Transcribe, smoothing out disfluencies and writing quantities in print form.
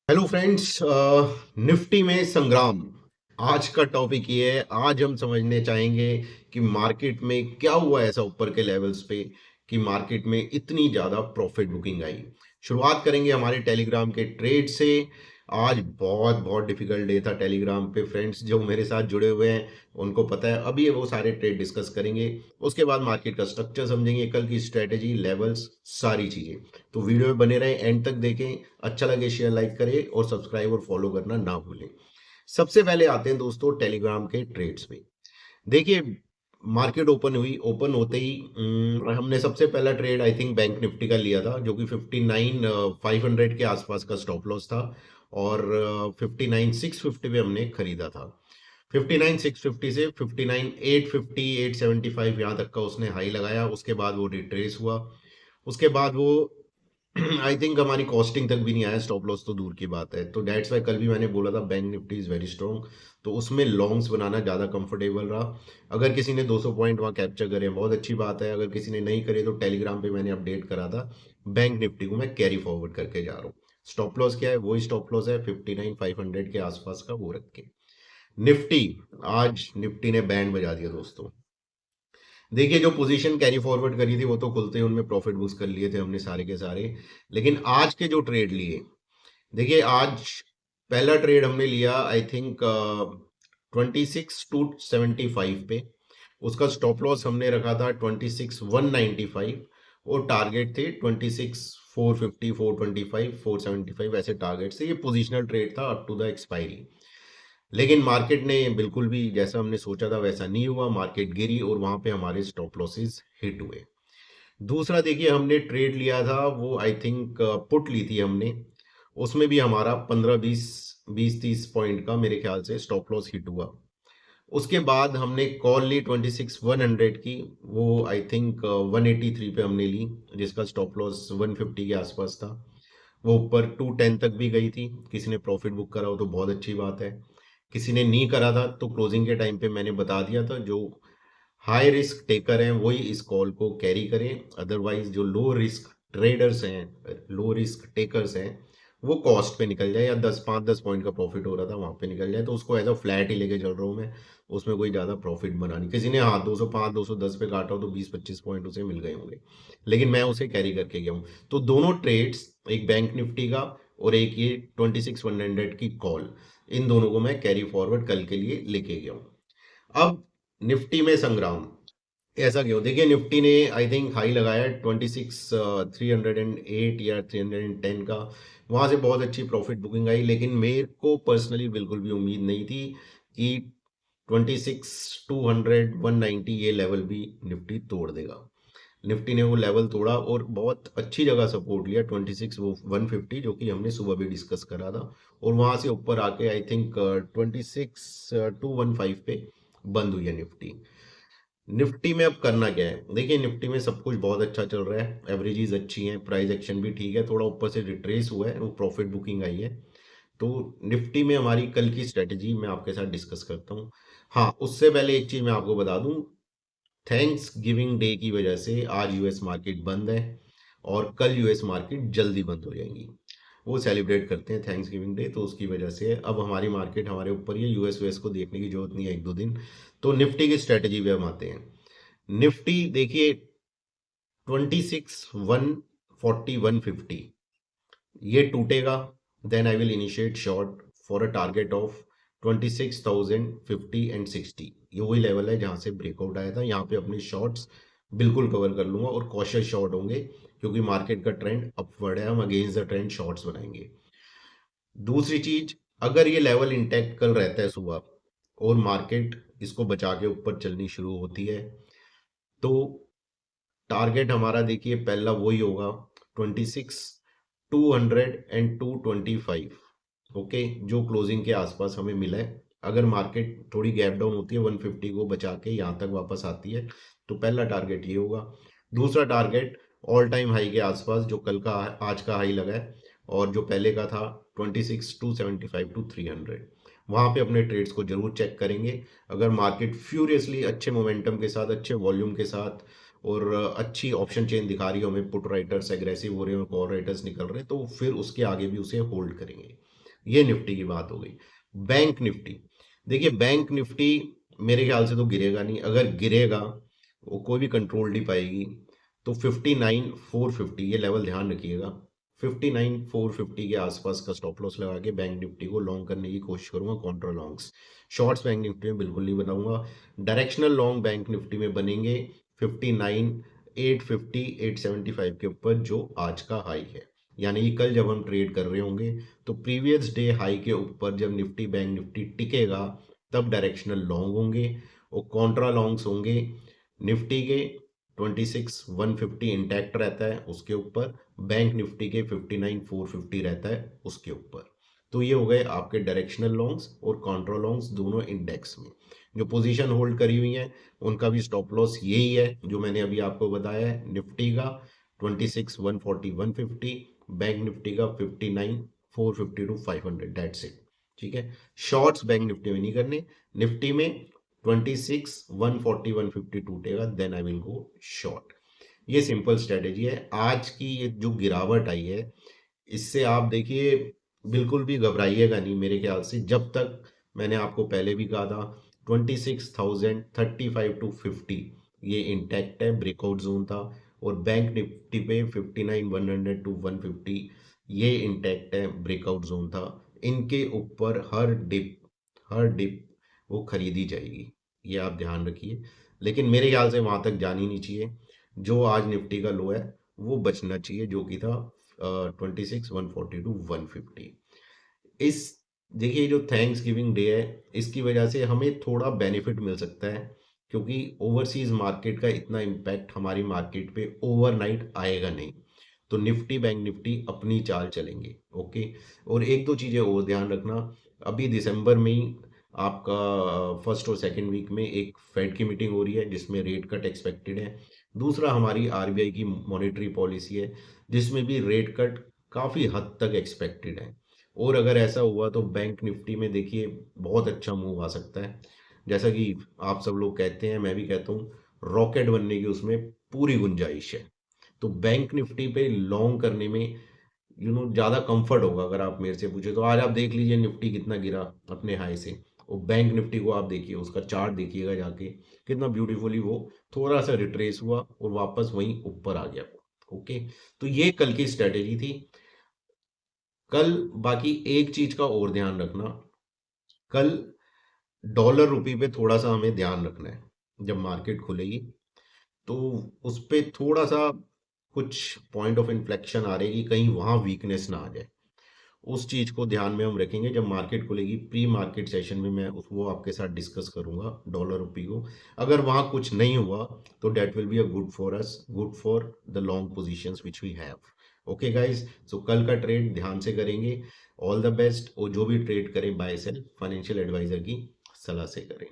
Hello friends, Nifty में संग्राम आज का टॉपिक ये है। आज हम समझने चाहेंगे कि मार्केट में क्या हुआ ऐसा ऊपर के लेवल्स पे कि मार्केट में इतनी ज़्यादा प्रॉफिट बुकिंग आई। शुरुआत करेंगे हमारे टेलीग्राम के ट्रेड से। आज बहुत बहुत डिफिकल्ट डे था टेलीग्राम पे। फ्रेंड्स जो मेरे साथ जुड़े हुए हैं उनको पता है। अभी ये वो सारे ट्रेड डिस्कस करेंगे, उसके बाद मार्केट का स्ट्रक्चर समझेंगे, कल की स्ट्रेटेजी, लेवल्स, सारी चीज़ें। तो वीडियो में बने रहें, एंड तक देखें। अच्छा लगे शेयर लाइक करें और सब्सक्राइब और फॉलो करना ना भूलें। सबसे पहले आते हैं दोस्तों टेलीग्राम के ट्रेड्स में। देखिए, मार्केट ओपन हुई, ओपन होते ही हमने सबसे पहला trade I think bank Nifty का लिया था, जो कि 59,500 के आसपास का स्टॉप लॉस था। और 59,650 पे हमने खरीदा था। 59,650 से 59,850 875 यहाँ तक का उसने हाई लगाया। उसके बाद वो रिट्रेस हुआ। उसके बाद वो आई थिंक हमारी कॉस्टिंग तक भी नहीं आया। स्टॉप लॉस तो दूर की बात है। तो डेट्स वाई कल भी मैंने बोला था bank Nifty is very strong. तो उसमें लॉन्ग्स बनाना ज़्यादा कंफर्टेबल रहा। अगर किसी ने 200 पॉइंट वहाँ कैप्चर करे बहुत अच्छी बात है। अगर किसी ने नहीं करे तो टेलीग्राम पे मैंने अपडेट करा था, बैंक निफ्टी को मैं कैरी फॉरवर्ड करके जा रहा हूँ। स्टॉप लॉस क्या है? वही स्टॉप लॉस है 59,500 के आसपास का, वो रख के। निफ्टी, आज निफ्टी ने बैंड बजा दिया दोस्तों। देखिए, जो पोजीशन कैरी फॉरवर्ड करी थी वो तो खुलते ही उनमें प्रॉफिट बुक कर लिए थे हमने सारे के सारे। लेकिन आज के जो ट्रेड लिए, देखिए आज पहला ट्रेड हमने लिया आई थिंक 26,275 पे। उसका स्टॉप लॉस हमने रखा था 26,195 और टारगेट थे 26,450 425 475, ऐसे टारगेट से। ये पोजिशनल ट्रेड था अप टू द एक्सपायरी। लेकिन मार्केट ने बिल्कुल भी जैसा हमने सोचा था वैसा नहीं हुआ। मार्केट गिरी और वहां पे हमारे स्टॉप लॉसेस हिट हुए। दूसरा देखिए, हमने ट्रेड लिया था वो आई थिंक पुट ली थी हमने। उसमें भी हमारा 15-20 30 पॉइंट का मेरे ख्याल से स्टॉप लॉस हिट हुआ। उसके बाद हमने कॉल ली 26,100 की। वो आई थिंक 183 पे हमने ली, जिसका स्टॉप लॉस 150 के आसपास था। वो ऊपर 210 तक भी गई थी। किसी ने प्रॉफिट बुक करा हो तो बहुत अच्छी बात है। किसी ने नहीं करा था तो क्लोजिंग के टाइम पे मैंने बता दिया था, जो हाई रिस्क टेकर हैं वही इस कॉल को कैरी करें। अदरवाइज जो लो रिस्क ट्रेडर्स हैं, लो रिस्क टेकर्स हैं, वो कॉस्ट पे निकल जाए, या 10 5 10 पॉइंट का प्रॉफिट हो रहा था वहां पे निकल जाए, तो उसको एज अ फ्लैट ही लेके चल रहा हूँ मैं। उसमें कोई ज़्यादा प्रॉफिट बना नहीं। किसी ने हाँ 205 210 पे काटा हो तो 20 25 पॉइंट उसे मिल गए होंगे, लेकिन मैं उसे कैरी करके गया हूँ। तो दोनों ट्रेड्स, एक बैंक निफ्टी का और एक ये 26,100 की कॉल, इन दोनों को मैं कैरी फॉरवर्ड कल के लिए लेके गया हूँ। अब निफ्टी में संग्राम ऐसा क्यों? देखिए, निफ्टी ने आई थिंक हाई लगाया 26,308 या 310 का। वहां से बहुत अच्छी प्रॉफिट बुकिंग आई, लेकिन मेरे को पर्सनली बिल्कुल भी उम्मीद नहीं थी कि 26,200 190 ये लेवल भी निफ्टी तोड़ देगा। निफ्टी ने वो लेवल तोड़ा और बहुत अच्छी जगह सपोर्ट लिया 26,150, जो कि हमने सुबह भी डिस्कस करा था। और वहां से ऊपर आके आई थिंक 26,215 पे बंद हुई है निफ्टी। निफ्टी में अब करना क्या है? देखिए, निफ्टी में सब कुछ बहुत अच्छा चल रहा है, एवरेजेस अच्छी हैं, प्राइस एक्शन भी ठीक है, थोड़ा ऊपर से रिट्रेस हुआ है, वो प्रॉफिट बुकिंग आई है। तो निफ्टी में हमारी कल की स्ट्रेटेजी मैं आपके साथ डिस्कस करता हूँ। हाँ, उससे पहले एक चीज मैं आपको बता दूं। थैंक्स गिविंग डे की वजह से आज यूएस मार्केट बंद है और कल यूएस मार्केट जल्दी बंद हो जाएंगी। वो सेलिब्रेट करते हैं थैंक्स गिविंग डे, तो उसकी वजह से अब हमारी मार्केट हमारे ऊपर ही है। यूएस को देखने की जरूरत नहीं है एक दो दिन। तो निफ्टी की स्ट्रेटेजी पे हम आते हैं। निफ्टी देखिए, 26,140 150 ये टूटेगा, then I will initiate short for a target of 26,050 and 60। ये वही लेवल है जहां से ब्रेकआउट आया था। यहाँ पे अपने शॉर्ट्स बिल्कुल कवर कर लूंगा और कॉशियस शॉर्ट होंगे, क्योंकि मार्केट का ट्रेंड अपवर्ड है। हम अगेंस्ट द ट्रेंड शॉर्ट्स बनाएंगे। दूसरी चीज, अगर ये लेवल इंटैक्ट कल रहता है सुबह और मार्केट इसको बचा के ऊपर चलनी शुरू होती है, तो टारगेट हमारा देखिए पहला वही होगा 26,200 एंड 225। ओके, जो क्लोजिंग के आसपास हमें मिला है। अगर मार्केट थोड़ी गैप डाउन होती है 150 को बचा के यहाँ तक वापस आती है, तो पहला टारगेट ये होगा। दूसरा टारगेट ऑल टाइम हाई के आसपास, जो कल का आज का हाई लगा है और जो पहले का था 26,275 to 300, वहां पे अपने ट्रेड्स को जरूर चेक करेंगे। अगर मार्केट फ्यूरियसली अच्छे मोमेंटम के साथ, अच्छे वॉल्यूम के साथ और अच्छी ऑप्शन चेन दिखा रही है हमें, पुट राइटर्स एग्रेसिव हो रहे हैं, कॉल राइटर्स निकल रहे हैं, तो फिर उसके आगे भी उसे होल्ड करेंगे। ये निफ्टी की बात हो गई। बैंक निफ्टी, देखिए बैंक निफ्टी मेरे ख्याल से तो गिरेगा नहीं, अगर गिरेगा वो कोई भी कंट्रोल नहीं पाएगी। तो 59,450 ये लेवल ध्यान रखिएगा। 59,450 के आसपास का स्टॉप लॉस लगा के बैंक निफ्टी को लॉन्ग करने की कोशिश करूंगा, counter longs. Shorts bank Nifty में बिल्कुल नहीं बनाऊंगा। डायरेक्शनल लॉन्ग बैंक निफ्टी में बनेंगे 59,850 875 के ऊपर, जो आज का हाई है। यानी कि कल जब हम ट्रेड कर रहे होंगे तो प्रीवियस डे हाई के ऊपर जब निफ्टी बैंक निफ्टी टिकेगा तब डायरेक्शनल लॉन्ग होंगे, और कॉन्ट्रा लॉन्ग्स होंगे निफ्टी के 26,150 इंटैक्ट रहता है उसके ऊपर, बैंक निफ्टी के 59,450 रहता है उसके ऊपर। तो ये हो गए आपके डायरेक्शनल लॉन्ग्स और कॉन्ट्रा लॉन्ग्स दोनों इंडेक्स में। जो पोजीशन होल्ड करी हुई है उनका भी स्टॉप लॉस यही है जो मैंने अभी आपको बताया है। निफ्टी का 26,140 150, बैंक निफ्टी का 59,450 टू 500, दैट्स इट। ठीक है, शॉर्ट्स बैंक निफ्टी में नहीं करने। निफ्टी में 26,140 150 टूटेगा then I will go short. ये सिंपल स्ट्रेटेजी है। आज की ये जो गिरावट आई है इससे आप देखिए बिल्कुल भी घबराइएगा नहीं मेरे ख्याल से, जब तक मैंने आपको पहले भी कहा था 26,035 टू 50 ये इंटैक्ट है, ब्रेकआउट जोन था। और बैंक निफ्टी पे 59,100 टू 150 ये इंटैक्ट है, ब्रेकआउट जोन था। इनके ऊपर हर डिप वो खरीदी जाएगी, ये आप ध्यान रखिए। लेकिन मेरे ख्याल से वहां तक जानी नहीं चाहिए। जो आज निफ्टी का लो है वो बचना चाहिए, जो कि था 26,140 टू 150। इस देखिए जो थैंक्स गिविंग डे है इसकी वजह से हमें थोड़ा बेनिफिट मिल सकता है, क्योंकि ओवरसीज मार्केट का इतना इम्पैक्ट हमारी मार्केट पे ओवरनाइट आएगा नहीं। तो निफ्टी बैंक निफ्टी अपनी चाल चलेंगे। ओके, और एक दो चीज़ें और ध्यान रखना। अभी दिसंबर में ही आपका फर्स्ट और सेकंड वीक में एक फेड की मीटिंग हो रही है जिसमें रेट कट एक्सपेक्टेड है। दूसरा हमारी आरबीआई की मॉनेटरी पॉलिसी है जिसमें भी रेट कट काफ़ी हद तक एक्सपेक्टेड है। और अगर ऐसा हुआ तो बैंक निफ्टी में देखिए बहुत अच्छा मूव आ सकता है। जैसा कि आप सब लोग कहते हैं, मैं भी कहता हूँ, रॉकेट बनने की उसमें पूरी गुंजाइश है। तो बैंक निफ्टी पे लॉन्ग करने में ज़्यादा कंफर्ट होगा। अगर आप मेरे से पूछे तो आज आप देख लीजिए निफ्टी कितना गिरा अपने हाई से, और बैंक निफ्टी को आप देखिए, उसका चार्ट देखिएगा जाके, कितना ब्यूटीफुली वो थोड़ा सा रिट्रेस हुआ और वापस वहीं ऊपर आ गया। ओके, तो ये कल की स्ट्रेटेजी थी। कल बाकी एक चीज का और ध्यान रखना, कल डॉलर रुपी पे थोड़ा सा हमें ध्यान रखना है। जब मार्केट खुलेगी तो उस पे थोड़ा सा कुछ पॉइंट ऑफ इन्फ्लेक्शन आ रही, कहीं वहां वीकनेस ना आ जाए। उस चीज को ध्यान में हम रखेंगे जब मार्केट खुलेगी। प्री मार्केट सेशन में मैं वो आपके साथ डिस्कस करूंगा डॉलर रुपी को। अगर वहां कुछ नहीं हुआ तो that will be a good for us, good for the long positions which we have. Okay guys, so कल का ट्रेड ध्यान से करेंगे। All the best. और जो भी ट्रेड करें बाय सेल फाइनेंशियल एडवाइजर की सलाह से करें।